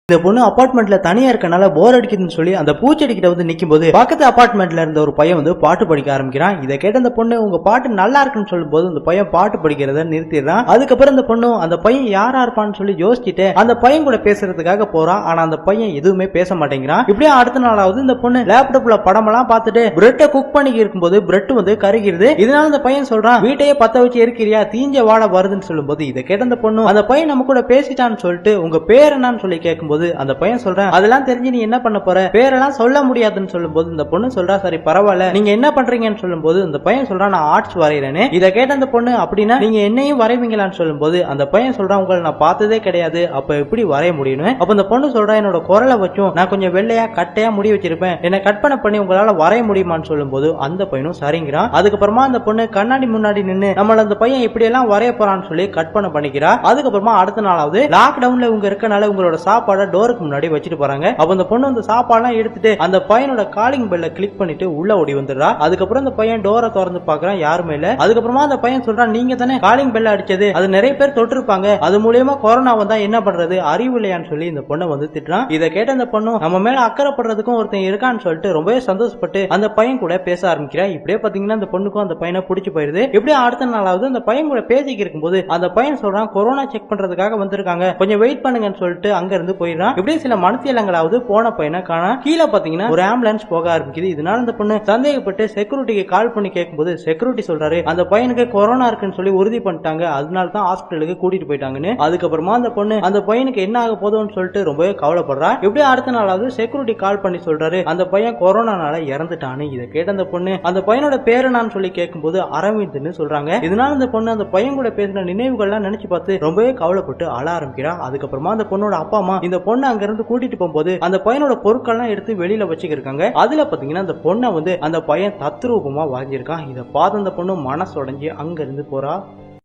இந்த பொண்ணு அபார்ட்மெண்ட்ல தனியா இருக்கனால போர் அடிக்குதுன்னு சொல்லி அந்த பூச்செடி கிட்ட வந்து நிக்கும் போது பக்கத்து அபார்ட்மெண்ட்ல இருந்த ஒரு பையன் வந்து பாட்டு படிக்க ஆரம்பிக்கிறான். இதை கேட்ட அந்த பொண்ணு உங்க பாட்டு நல்லா இருக்குன்னு சொல்லும் போது அந்த பையன் பாட்டு படிக்கிறத நிறுத்திடுறான். அதுக்கப்புறம் அந்த பொண்ணு அந்த பையன் யாரா இருப்பான்னு சொல்லி யோசிச்சுட்டு அந்த பையன் கூட பேசுறதுக்காக போறான். ஆனா அந்த பையன் எதுவுமே பேச மாட்டேங்கிறான். இப்படியே அடுத்த நாளாவது இந்த பொண்ணு லேப்டாப்ல படம் எல்லாம் பார்த்துட்டு பிரெட்டை குக் பண்ணி இருக்கும்போது பிரெட் வந்து கருகிறது. இதனால அந்த பையன் சொல்றான் வீட்டையே பத்த வச்சு இருக்கிறியா தீஞ்ச வாட வருதுன்னு சொல்லும் போது இதை கேட்ட அந்த பொண்ணு அந்த பையன் நம்ம கூட பேசிட்டான்னு சொல்லிட்டு உங்க பேர் என்னன்னு சொல்லி கேட்கும்போது அந்த பையன் சொல்றேன் அதெல்லாம் தெரிஞ்சு நீ என்ன பண்ண போற பேரெல்லாம் சொல்ல முடியாதுன்னு சொல்லும்போது இந்த பொண்ணு சொல்றா சரி பரவாயில்ல நீங்க என்ன பண்றீங்கன்னு சொல்லும்போது அந்த பையன் சொல்றான் நான் ஆர்ட்ஸ் வரைகிறேன்னு. இதை கேட்ட அந்த பொண்ணு அப்படின்னா நீங்க என்னையும் வரைவீங்களான்னு சொல்லும்போது அந்த பையன் சொல்றான் உங்களை நான் பார்த்ததே கிடையாது அப்ப எப்படி வரைய முடியும். அப்ப அந்த பொண்ணு சொல்றா என்னோட குரலை வச்சும் நான் கொஞ்சம் வெள்ளையா கட்டையா முடி வச்சிருப்பேன் என்ன கற்பனை பண்ணி உங்களால வரைய முடியுமான்னு சொல்லும்போது அந்த பையனும் சரிங்கிறான். அதுக்கப்புறமா அந்த பொண்ணு கண்ணாடி முன்னாடி நின்று நம்மள அந்த பையன் இப்படி எல்லாம் வரைய போறான்னு சொல்லி கற்பனை பண்ணிக்கிறா. அதுக்கப்புறமா அடுத்த நாளாவது லாக்டவுன்ல இவங்க இருக்கனால உங்களோட சாப்பாடு டோருக்கு முன்னாடி வச்சுட்டு போறாங்க. அப்ப அந்த பொண்ணு அந்த சாப்பாடுலாம் எடுத்துட்டு அந்த பையனோட காலிங் பெல்ல கிளிக் பண்ணிட்டு உள்ள ஓடி வந்துடுறா. அதுக்கப்புறம் அந்த பையன் டோரை திறந்து பாக்குறான் யாருமே இல்ல. அதுக்கப்புறமா அந்த பையன் சொல்றான் நீங்க தானே காலிங் பெல்ல அடிச்சது அது நிறைய பேர் தொட்டிருப்பாங்க அது மூலியமா கொரோனா வந்தா என்ன பண்றது அறிவு இல்லையான்னு சொல்லி இந்த பொண்ணை வந்து திட்டுறான். இதை கேட்ட அந்த பொண்ணு நம்ம மேல அக்கறைப்படுறதுக்கும் ஒருத்தன் இருக்கான்னு சொல்லிட்டு ரொம்பவே சந்தோஷப்பட்டு அந்த பையன் கூட பேச ஆரம்பிக்கிறா. இப்படியே பாத்தீங்கன்னா அந்த பொண்ணுக்கும் அந்த பையனை பிடிச்சு போயிருது. இப்படியே அடுத்த நாளாவது அந்த பையன் கூட பேசிக்க இருக்கும்போது அந்த பையன் சொல்றான் கொரோனா செக் பண்றதுக்காக வந்திருக்காங்க கொஞ்சம் வெயிட் பண்ணுங்கன்னு சொல்லிட்டு அங்க இருந்து போயிடுறான். இப்படியே சில மனத்தியலங்களாவது போன பையனை காண கீழே பாத்தீங்கன்னா ஒரு ஆம்புலன்ஸ் போக ஆரம்பிக்குது. இதனால அந்த பொண்ணு சந்தேகப்பட்டு செக்யூரிட்டிக்கு கால் பண்ணி கேட்கும்போது செக்யூரிட்டி சொல்றாரு அந்த பையனுக்கு கொரோனா இருக்குன்னு சொல்லி உறுதி பண்ணிட்டாங்க அதனால தான் ஹாஸ்பிட்டலுக்கு கூட்டிட்டு போயிட்டாங்கன்னு. அதுக்கப்புறமா அந்த பொண்ணு அந்த பையனுக்கு என்ன ஆக போதும்னு சொல்லிட்டு ரொம்பவே கவலைப்படுறா. இப்படியே அடுத்த நாளாவது செக்யூரிட்டி கால் பண்ணி சொல்றாரு அந்த பையன் கொரோனானால இறந்துட்டான்னு. இதை கேட்ட அந்த பொண்ணு அந்த பையனோட பேரு நான் சொல்லி கேட்கும்போது அரவிந்த்னு சொல்றாங்க. இதனால அந்த பொண்ணு அந்த பையன் கூட பேசின நினைவுகள்லாம் நினைச்சு பார்த்து ரொம்பவே கவலைப்பட்டு அழ ஆரம்பிக்கிறா. அதுக்கப்புறமா அந்த பொண்ணோட அப்பா அம்மா இந்த பொண்ணு அங்க இருந்து கூட்டிட்டு போகும்போது அந்த பையனோட பொருட்கள்லாம் எடுத்து வெளியில வச்சுக்கிருக்காங்க. அதுல பாத்தீங்கன்னா அந்த பொண்ணை வந்து அந்த பையன் தத்ரூபமா வரைஞ்சிருக்கான். இதை பார்த்து அந்த பொண்ணு மனசு உடைஞ்சு அங்க இருந்து போறா.